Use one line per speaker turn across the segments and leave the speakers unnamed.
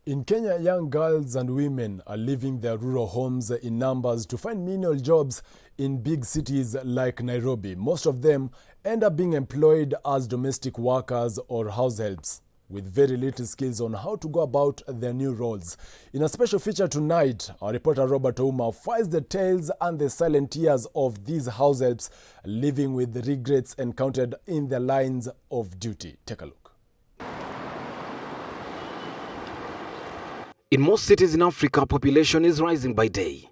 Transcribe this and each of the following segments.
In Kenya, young girls and women are leaving their rural homes in numbers to find menial jobs in big cities like Nairobi. Most of them end up being employed as domestic workers or house helps, with very little skills on how to go about their new roles. In a special feature tonight, our reporter Robert Ouma files the tales and the silent tears of these house helps living with the regrets encountered in their lines of duty. Take a look.
In most cities in Africa, population is rising by day.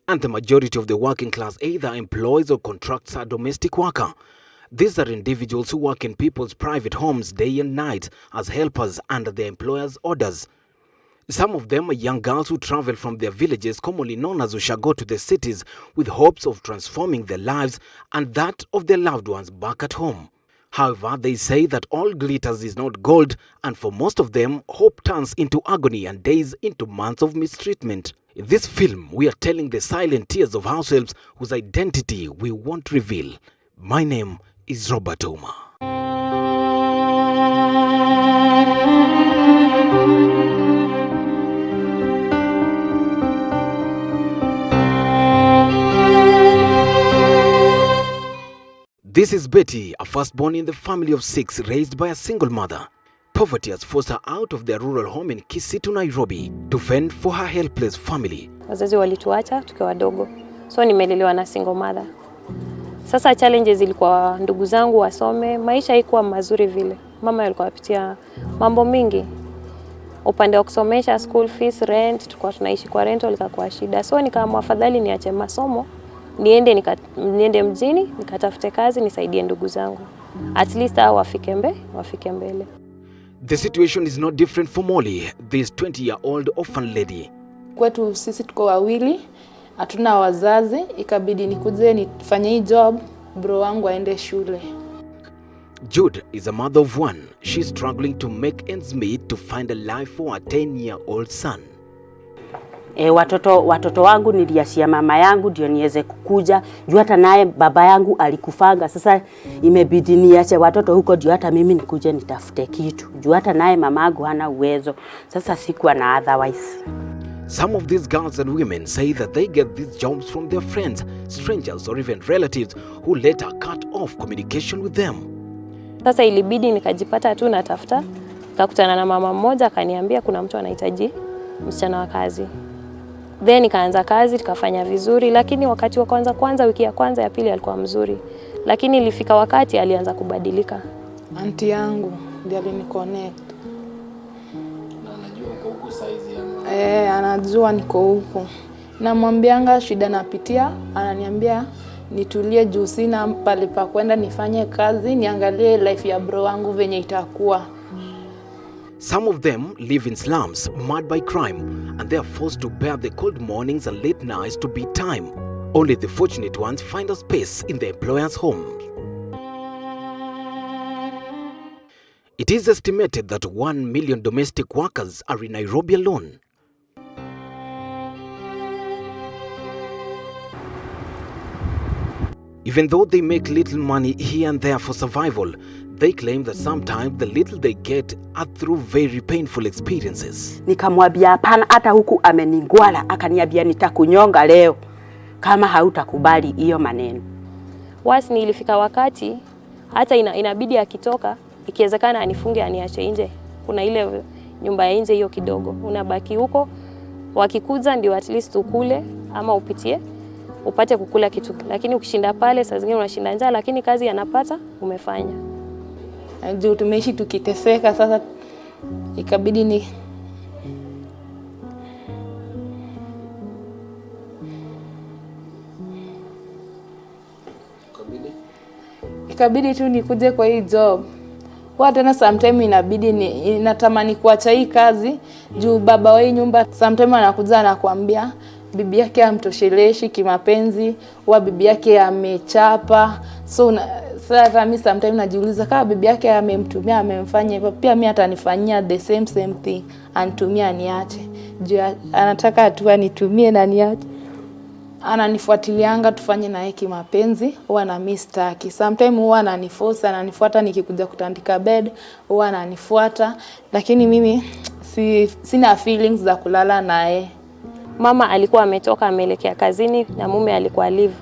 And the majority of the working class either employs or contracts a domestic worker. These are individuals who work in people's private homes day and night as helpers under their employers' orders. Some of them are young girls who travel from their villages, commonly known as Ushago, to the cities with hopes of transforming their lives and that of their loved ones back at home. However, they say that all glitters is not gold, and for most of them, hope turns into agony and days into months of mistreatment. In this film, we are telling the silent tears of house helps whose identity we won't reveal. My name is Robert Ouma. This is Betty, a firstborn in the family of 6 raised by a single mother. Poverty has forced her out of their rural home in Kisii to Nairobi to fend for her helpless family.
Wazazi walituacha tukiwa wadogo. So nimelelewa na single mother. Sasa challenges ilikuwa ndugu zangu wasome, maisha haikuwa mazuri vile. Mama alikuwa apitia mambo mingi. Upande wa kusomesha, school fees, rent, tulikuwa tunaishi kwa rental ikakuwa shida. So nikaamua afadhali niache masomo. Niende mjini, nikatafute kazi, nisaidie ndugu zangu. At least hao wafike mbele.
The situation is not different for Molly, this 20-year-old orphan lady.
Kwetu sisi tuko wawili, hatuna wazazi, ikabidi nikuje nifanye hii job, bro wangu aende shule.
Jude is a mother of 1. She's struggling to make ends meet to find a life for her 10-year-old son.
Watoto wangu niliachia mama yangu ndio niweze kukuja. Juu hata naye baba yangu alikufanga. Sasa imebidi niache watoto huko ndio hata mimi nikuje nitafute kitu. Juu hata naye mama yangu hana uwezo. Sasa sikuwa na otherwise.
Some of these girls and women say that they get these jobs from their friends, strangers or even relatives who later cut off communication with them.
Sasa ilibidi nikajipata tu natafuta. Nikakutana na mama mmoja akaniambia kuna mtu anahitaji msichana wa kazi. Then nikaanza kazi, tukafanya vizuri, lakini wakati wa kwanza wiki ya kwanza ya pili alikuwa mzuri. Lakini ilifika wakati alianza kubadilika.
Auntie yangu ndiye aliniconnect.
Na anajua uko huko size ya
anajua niko huko. Namwambianga shida napitia, ananiambia nitulie juu sina pale pa kwenda nifanye kazi, niangalie life ya bro wangu venye itakuwa.
Some of them live in slums, marred by crime, and they are forced to bear the cold mornings and late nights to beat time. Only the fortunate ones find a space in their employers' homes. It is estimated that 1 million domestic workers are in Nairobi alone. Even though they make little money here and there for survival, they claim that sometimes the little they get are through very painful experiences.
Nikamwambia hapana, hata huku ameningwala, akaniambia nitakunyonga leo kama hautakubali hiyo maneno.
Wasi nilifika wakati hata inabidi akitoka, ikiwezekana anifunge aniache nje. Kuna ile nyumba ya nje hiyo kidogo. Unabaki huko, wakikuza ndio at least ukule ama upitie upate kukula kitu. Lakini ukishinda pale saa zingine unashinda njaa, lakini kazi yanapata umefanya.
Juu tumeishi tukiteseka, sasa ikabidi ikabidi tu nikuje kwa hii job. Kwa tena sometime inabidi natamani kuacha hii kazi juu baba wa hii nyumba sometime anakuja anakuambia bibi yake amtosheleshi kimapenzi, wa bibi yake amechapa. So sasa mimi sometimes najiuliza kama bibi yake amemtumia amemfanya hivyo, pia mimi atanifanyia the same thing, anitumia niache. Juu anataka tu anitumie na niache. Ananifuatilianga tufanye na yeye kimapenzi, huwa na mistaki. Sometimes huwa ananiforce, ananifuata nikikuja kutandika bed, huwa ananifuata, lakini mimi sina feelings za kulala naye.
Mama alikuwa ametoka ameelekea kazini na mume alikuwa live.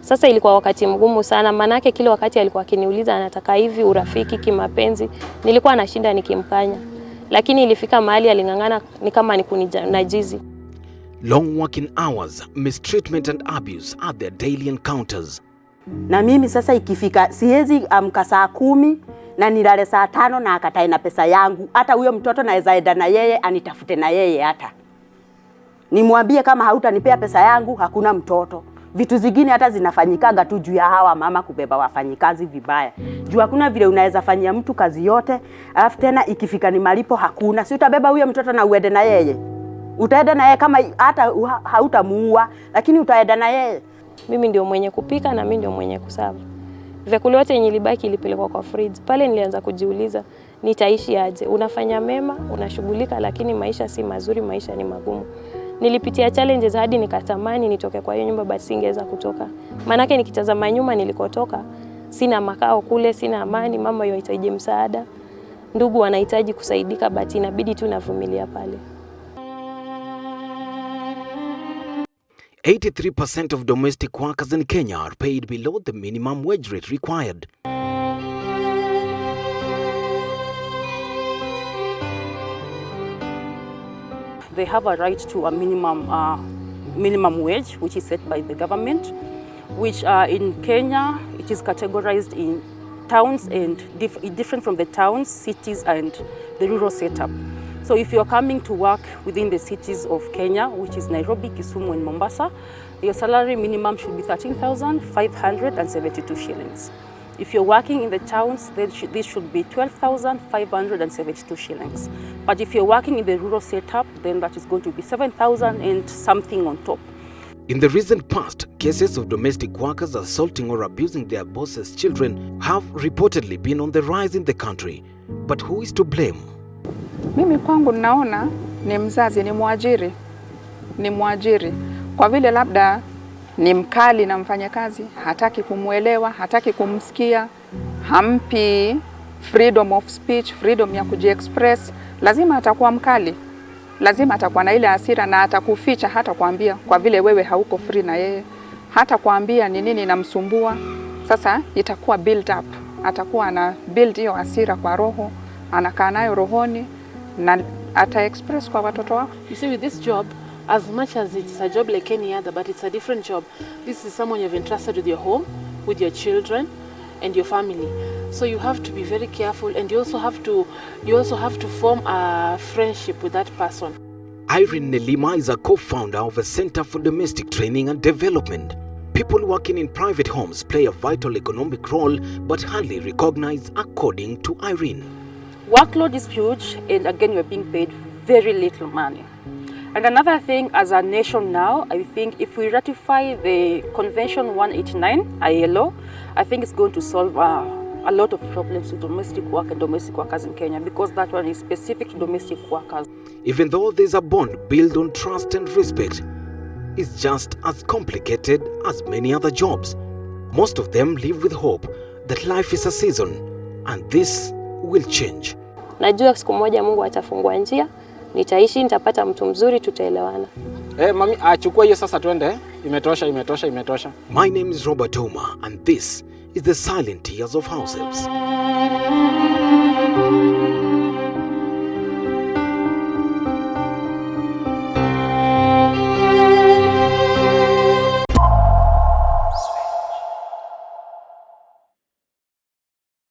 Sasa ilikuwa wakati mgumu sana, manake kila wakati alikuwa akiniuliza anataka hivi, urafiki, kimapenzi. Nilikuwa nashinda nikimkanya. Lakini ilifika mahali aling'ang'ana ni kama ni kuninajizi.
Long working hours, mistreatment and abuse are their daily encounters.
Na mimi sasa ikifika siwezi amka saa 10 na nilale saa 5 na akatae na pesa yangu. Hata huyo mtoto naweza enda na yeye anitafute na yeye hata. Nimwambie kama hautanipea pesa yangu hakuna mtoto. Vitu zingine hata zinafanyikaga tu juu ya hawa mama kubeba wafanyikazi vibaya. Juu hakuna vile unaweza fanyia mtu kazi yote, alafu tena ikifika ni malipo hakuna. Si utabeba huyo mtoto na uende na yeye. Utaenda na yeye kama hata hautamuua, lakini utaenda na yeye.
Mimi ndio mwenye kupika na mimi ndio mwenye kuserve. Vyakula yote yenye ilibaki ilipelekwa kwa fridge. Pale nilianza kujiuliza nitaishi aje? Unafanya mema, unashughulika, lakini maisha si mazuri, maisha ni magumu. Nilipitia challenges hadi nikatamani nitoke kwa hiyo nyumba, basi singeweza kutoka. Manake nikitazama nyuma nilikotoka, sina makao kule, sina amani, mama yohitaji msaada. Ndugu wanahitaji kusaidika, but inabidi tu navumilia pale.
83% of domestic workers in Kenya are paid below the minimum wage rate required.
They have a right to a minimum wage, which is set by the government, which in Kenya, it is categorized in towns and different from the towns, cities, and the rural setup. So if you're coming to work within the cities of Kenya, which is Nairobi, Kisumu, and Mombasa, your salary minimum should be 13,572 shillings. If you're working in the towns, then this should be 12,572 shillings. But if you're working in the rural setup, then that is going to be 7,000 and something on top.
In the recent past, cases of domestic workers assaulting or abusing their bosses' children have reportedly been on the rise in the country. But who is to blame?
Mimi kwangu naona ni mzazi, ni mwajiri. Kwa vile labda ni mkali na mfanyakazi, hataki kumuelewa, hataki kumsikia, hampi freedom of speech, freedom ya kujiexpress, lazima atakuwa mkali. Lazima atakuwa na ile hasira na atakuficha hata kuambia kwa vile wewe hauko free na yeye. Hata kuambia ni nini inamsumbua. Sasa itakuwa build up. Atakuwa na build hiyo hasira kwa roho, anakaa nayo rohoni na ata-express kwa watoto wako.
You see, with this job, as much as it's a job like any other, but it's a different job. This is someone you've entrusted with your home, with your children, and your family. So you have to be very careful, and you also have to form a friendship with that person.
Irene Nelima is a co-founder of a Center for Domestic Training and Development. People working in private homes play a vital economic role, but hardly recognized, according to Irene.
Workload is huge, and again, we're being paid very little money. And another thing, as a nation now, I think if we ratify the Convention 189, ILO, I think it's going to solve a lot of problems with domestic work and domestic workers in Kenya, because that one is specific to domestic workers.
Even though there's a bond built on trust and respect, it's just as complicated as many other jobs. Most of them live with hope that life is a season, and this will change.
Najua siku moja Mungu atafungua njia, nitaishi, nitapata mtu mzuri, tutaelewana.
Mami, achukua hiyo sasa twende. Imetosha.
My name is Robert Oma, and this is the silent tears of househelps.